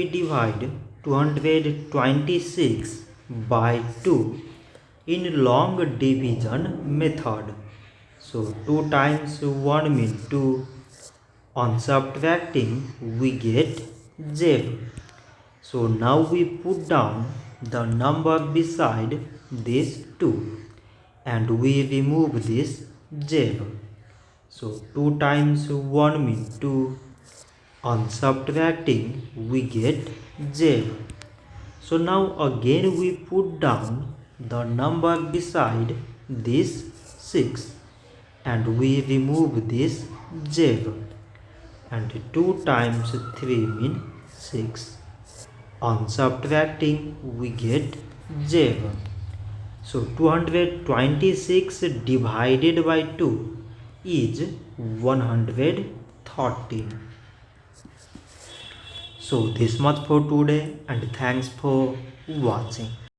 we divide 226 by 2 in long division method. So 2 times 1 means 2. On subtracting we get 0. So now we put down the number beside this 2 and we remove this 0. So 2 times 1 means 2. On subtracting we get 0. So now again we put down the number beside this 6 and we remove this 0. And 2 times 3 means 6. On subtracting we get 0. So 226 divided by 2 is 113. So this much for today and thanks for watching.